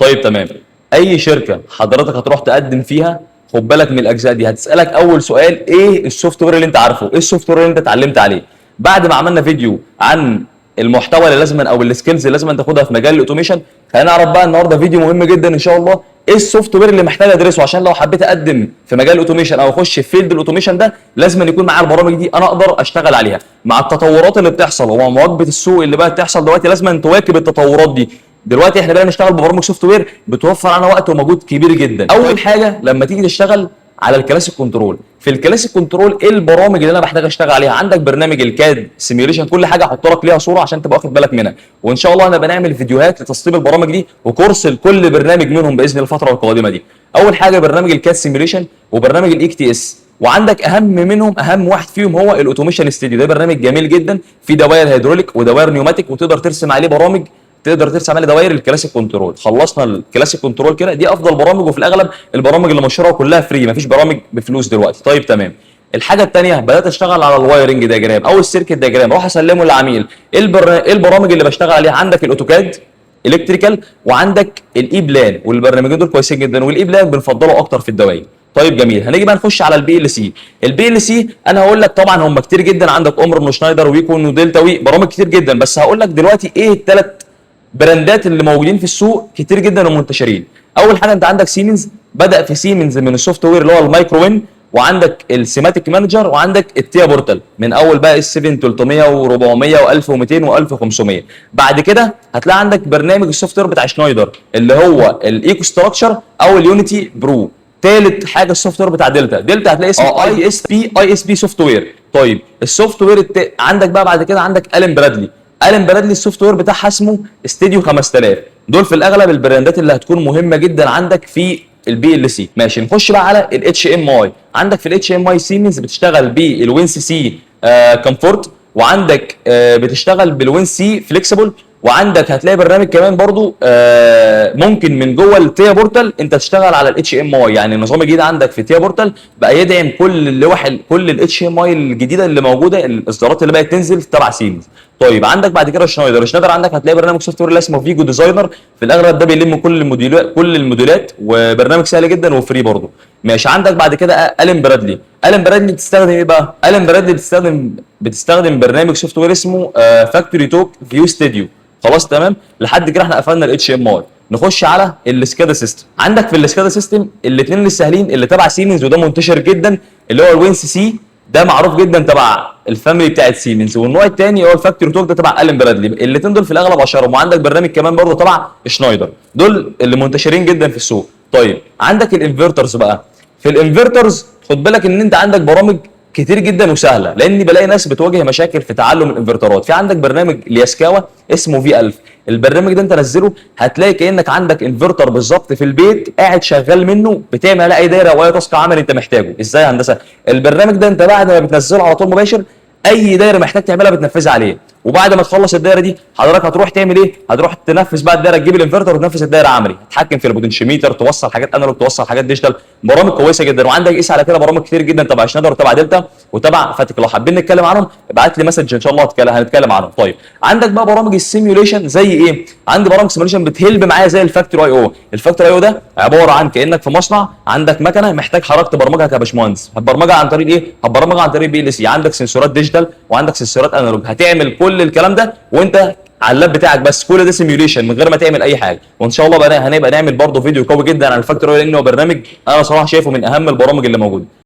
طيب تمام. اي شركه حضرتك هتروح تقدم فيها، خد بالك من الاجزاء دي. هتسالك اول سؤال ايه السوفت وير اللي انت عارفه، ايه السوفت وير اللي انت اتعلمت عليه. بعد ما عملنا فيديو عن المحتوى اللي لازم او السكيلز اللي لازم تاخدها في مجال الاوتوميشن، خلينا نعرف بقى النهارده فيديو مهم جدا ان شاء الله، ايه السوفت وير اللي محتاج ادرسه عشان لو حبيت اقدم في مجال الاوتوميشن او اخش في فيلد الاوتوميشن ده، لازم يكون معايا البرامج دي انا اقدر اشتغل عليها. مع التطورات اللي بتحصل ومع مواكبه السوق اللي بقت تحصل دلوقتي، لازم تواكب التطورات دي. دلوقتي احنا بقينا نشتغل ببرامج سوفت وير بتوفر علينا وقت ومجهود كبير جدا. اول حاجه لما تيجي تشتغل على الكلاسيك كنترول، في الكلاسيك كنترول ايه البرامج اللي انا بحتاج اشتغل عليها؟ عندك برنامج الكاد سيميوليشن، كل حاجه هحط لك ليها صوره عشان تبقى واخد بالك منها، وان شاء الله انا بنعمل فيديوهات لتسطيب البرامج دي وكورس لكل برنامج منهم باذن الله الفتره القادمه دي. اول حاجه برنامج الكاد سيميوليشن وبرنامج الاي تي اس، وعندك اهم منهم، اهم واحد فيهم هو الاوتوميشن ستوديو. ده برنامج جميل جدا في دوائر هيدروليك ودوائر نيوماتيك، وتقدر ترسم عليه برامج، تقدر ترسم عليه دوائر الكلاسيك كنترول. خلصنا الكلاسيك كنترول كده، دي افضل برامج، وفي الاغلب البرامج اللي مشهوره كلها فري، مفيش برامج بفلوس دلوقتي. طيب تمام. الحاجه الثانيه بدات اشتغل على الوايرنج دياجرام او السيركت دياجرام، اروح اسلمه للعميل. ايه البرامج اللي بشتغل عليها؟ عندك الاوتوكاد الكتريكال، وعندك الاي بلان، والبرنامجين دول كويسين جدا، والاي بلان بنفضله اكتر في الدوائر. طيب جميل. هنيجي بقى نخش على البي ال سي. البي ال سي انا هقول لك طبعا هم كتير جدا، عندك اومرن وشنايدر ويكون ودلتا وي، برامج كتير جدا، بس هقول لك دلوقتي ايه الثلاث براندات اللي موجودين في السوق كتير جدا ومنتشرين. اول حاجه انت عندك سيمنز، بدا في سيمنز من السوفت وير اللي هو المايكرو وين، وعندك السيماتيك مانجر، وعندك التيا بورتال من اول بقى اس 7 300 و400 و1200 و1500. بعد كده هتلاقي عندك برنامج السوفت وير بتاع شنايدر اللي هو الايكو ستراكشر او اليونيتي برو. ثالث حاجه السوفت وير بتاع دلتا هتلاقي اسمه اي اس بي سوفت وير. طيب السوفت وير عندك بقى بعد كده عندك الين برادلي. الين برادلي السوفت وير بتاعها اسمه استديو 5000. دول في الاغلب البراندات اللي هتكون مهمه جدا عندك في البي ال سي. ماشي، نخش بقى على الاتش ام اي. عندك في الاتش ام اي سيمنز بتشتغل بالوين سي كومفورت، وعندك بتشتغل بالوين سي فليكسبل، وعندك هتلاقي برنامج كمان برضو ممكن من جوه التيا بورتال انت تشتغل على الاتش ام اي. يعني النظام الجديد عندك في تيا بورتال بقى يدعم كل اللوح، كل الاتش ام اي الجديده اللي موجوده، الاصدارات اللي بقت تنزل تبع سيمنز. طيب عندك بعد كده شنايدر عندك هتلاقي برنامج سوفت وير اللي اسمه فيجو ديزاينر. في الاغلب ده بيلم كل الموديولات، وبرنامج سهل جدا وفري برضه. ماشي، عندك بعد كده الين برادلي. الين برادلي بتستخدم ايه بقى؟ الين برادلي بتستخدم برنامج سوفت وير اسمه فاكتوري توك فيو ستوديو. خلاص تمام. لحد كده احنا قفلنا الاتش ام اي. نخش على السكادا سيستم. عندك في السكادا سيستم الاثنين السهلين اللي تبع سيمنز وده منتشر جدا، اللي هو الوين سي، ده معروف جدا تبع الفاميلي بتاعت سيمنز، والنوع الثاني هو الفاكتوري توك ده تبع الين برادلي. الاثنين دول في الاغلب اشهرهم، وعندك برنامج كمان برضه تبع شنايدر. دول اللي منتشرين جدا في السوق. طيب عندك الانفرترز بقى. في الانفرترز خد بالك ان انت عندك برامج كتير جدا وسهله، لاني بلاقي ناس بتواجه مشاكل في تعلم الانفرترات. في عندك برنامج لياسكاوا اسمه في 1000. البرنامج ده انت نزله هتلاقي كانك عندك انفرتر بالظبط في البيت، قاعد شغال منه، بتعمل على اي دايره واي تاسك عمل انت محتاجه. ازاي يا هندسه؟ البرنامج ده انت بعد ما بتنزله على طول مباشر، اي دايره محتاج تعملها بتنفذها عليه، وبعد ما تخلص الدايره دي حضرتك هتروح تعمل ايه؟ هتروح تنفذ بقى الدايره، تجيب الانفرتر وتنفذ الدايره عملي، تتحكم في البوتنشيوميتر، توصل حاجات انالوج، توصل حاجات ديجيتال. برامج كويسه جدا. وعندك قيس على كده برامج كتير جدا تبع شنايدر وتبع دلتا وتبع فاتك. لو حابين نتكلم عنهم ابعت لي مسج ان شاء الله هنتكلم عنهم. طيب عندك بقى برامج السيميوليشن زي ايه؟ عندي برامج سيميوليشن بتهلب معايا زي الفاكتوري اي او. الفاكتوري اي او ده عباره عن كانك في مصنع عندك مكنه محتاج حضرتك تبرمجها كباشمهندس. هتبرمجها عن طريق ايه؟ هتبرمجها عن طريق بي ال سي. عندك سنسورات ديجيتال وعندك سنسورات انالوج، هتعمل كل الكلام ده وانت على اللاب بتاعك بس. كل ده سيميوليشن من غير ما تعمل اي حاجه. وان شاء الله بقى هنبقى نعمل برضه فيديو قوي جدا عن الفاكتوري، لانه برنامج انا صراحه شايفه من اهم البرامج اللي موجوده.